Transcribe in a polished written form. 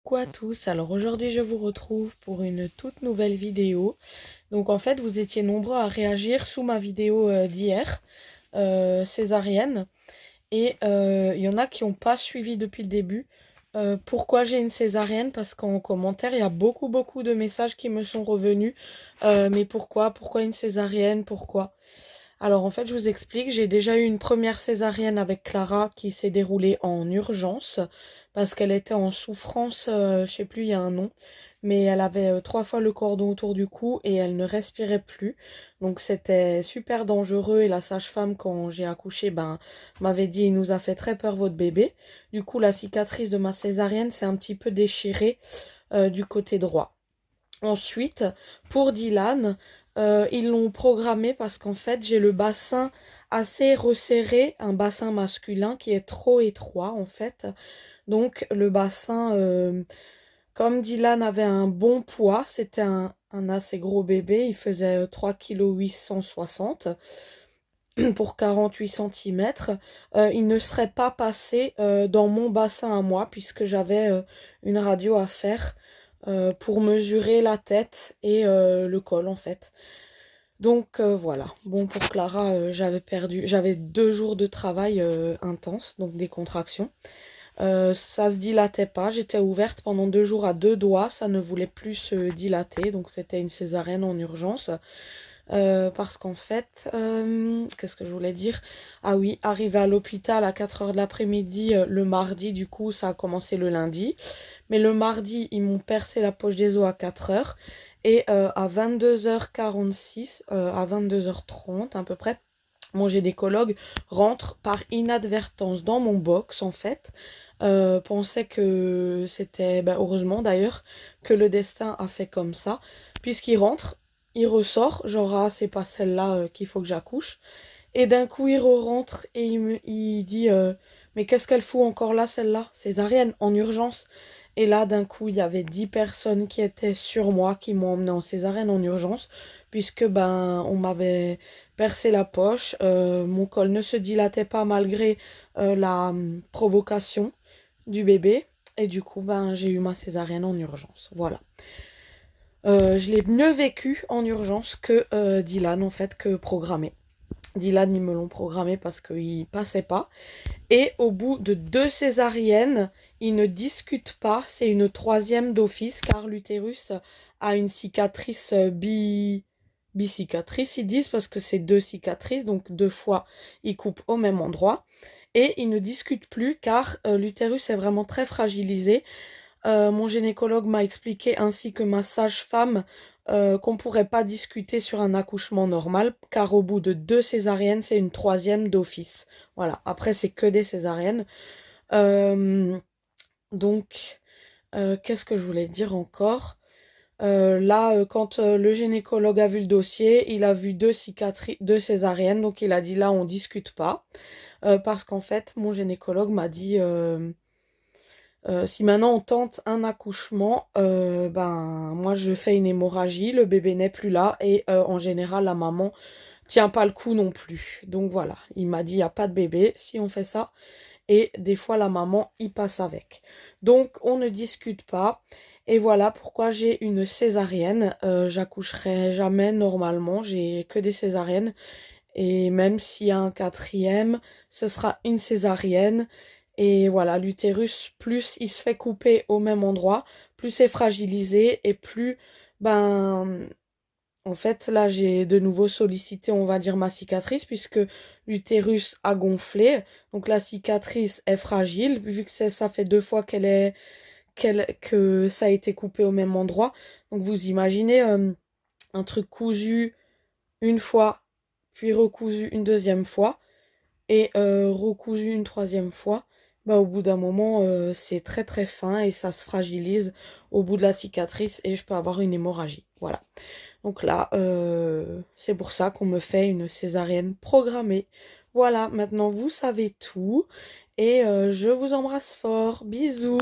Coucou à tous, alors aujourd'hui je vous retrouve pour une toute nouvelle vidéo. Donc en fait vous étiez nombreux à réagir sous ma vidéo d'hier, césarienne. Et il y en a qui n'ont pas suivi depuis le début. Pourquoi j'ai une césarienne? Parce qu'en commentaire il y a beaucoup de messages qui me sont revenus. Mais pourquoi? Pourquoi une césarienne? Pourquoi? Alors en fait je vous explique, j'ai déjà eu une première césarienne avec Clara qui s'est déroulée en urgence parce qu'elle était en souffrance, je sais plus, il y a un nom, mais elle avait 3 fois le cordon autour du cou et elle ne respirait plus. Donc c'était super dangereux et la sage-femme quand j'ai accouché m'avait dit il nous a fait très peur votre bébé. Du coup la cicatrice de ma césarienne s'est un petit peu déchirée du côté droit. Ensuite, pour Dylan, ils l'ont programmé parce qu'en fait, j'ai le bassin assez resserré, un bassin masculin qui est trop étroit en fait. Donc le bassin, comme Dylan avait un bon poids, c'était un assez gros bébé, il faisait 3,860 kg pour 48 cm, il ne serait pas passé dans mon bassin à moi puisque j'avais une radio à faire pour mesurer la tête et le col en fait. Donc voilà, bon pour Clara, j'avais 2 jours de travail intense, donc des contractions. Ça se dilatait pas, j'étais ouverte pendant 2 jours à 2 doigts, ça ne voulait plus se dilater, donc c'était une césarienne en urgence. Parce qu'en fait, qu'est-ce que je voulais dire? Ah oui, arrivé à l'hôpital à 4 heures de l'après-midi, le mardi, du coup, ça a commencé le lundi. Mais le mardi, ils m'ont percé la poche des os à 4 heures. Et à 22h46, à 22h30 à peu près, mon gynécologue rentre par inadvertance dans mon box, en fait. Pensait que c'était, heureusement d'ailleurs, que le destin a fait comme ça, puisqu'il rentre, il ressort, genre ah c'est pas celle-là qu'il faut que j'accouche, et d'un coup il rentre et il dit mais qu'est-ce qu'elle fout encore là celle-là, césarienne en urgence. Et là d'un coup il y avait 10 personnes qui étaient sur moi qui m'ont emmené en césarienne en urgence, puisque on m'avait percé la poche, mon col ne se dilatait pas malgré la provocation du bébé, et du coup j'ai eu ma césarienne en urgence, voilà. Je l'ai mieux vécu en urgence que Dylan, en fait, que programmé. Dylan, ils me l'ont programmé parce qu'il passait pas. Et au bout de 2 césariennes, ils ne discutent pas. C'est une troisième d'office car l'utérus a une cicatrice bicicatrice, ils disent, parce que c'est 2 cicatrices, donc 2 fois, ils coupent au même endroit. Et ils ne discutent plus car l'utérus est vraiment très fragilisé. Mon gynécologue m'a expliqué, ainsi que ma sage-femme, qu'on ne pourrait pas discuter sur un accouchement normal, car au bout de 2 césariennes, c'est une troisième d'office. Voilà, après c'est que des césariennes. Euh, donc, qu'est-ce que je voulais dire encore? Là, quand le gynécologue a vu le dossier, il a vu 2 césariennes, donc il a dit là on discute pas. Parce qu'en fait, mon gynécologue m'a dit si maintenant on tente un accouchement, moi je fais une hémorragie, le bébé n'est plus là et en général la maman tient pas le coup non plus. Donc voilà, il m'a dit il n'y a pas de bébé si on fait ça, et des fois la maman y passe avec. Donc on ne discute pas, et voilà pourquoi j'ai une césarienne. J'accoucherai jamais normalement, j'ai que des césariennes, et même s'il y a un quatrième, ce sera une césarienne. Et voilà, l'utérus, plus il se fait couper au même endroit, plus c'est fragilisé et plus, ben, en fait, là, j'ai de nouveau sollicité, on va dire, ma cicatrice, puisque l'utérus a gonflé. Donc la cicatrice est fragile, vu que ça fait 2 fois que ça a été coupé au même endroit. Donc vous imaginez un truc cousu une fois, puis recousu une deuxième fois, et recousu une troisième fois. Au bout d'un moment, c'est très fin et ça se fragilise au bout de la cicatrice et je peux avoir une hémorragie. Voilà. Donc là, c'est pour ça qu'on me fait une césarienne programmée. Voilà, maintenant vous savez tout et je vous embrasse fort. Bisous.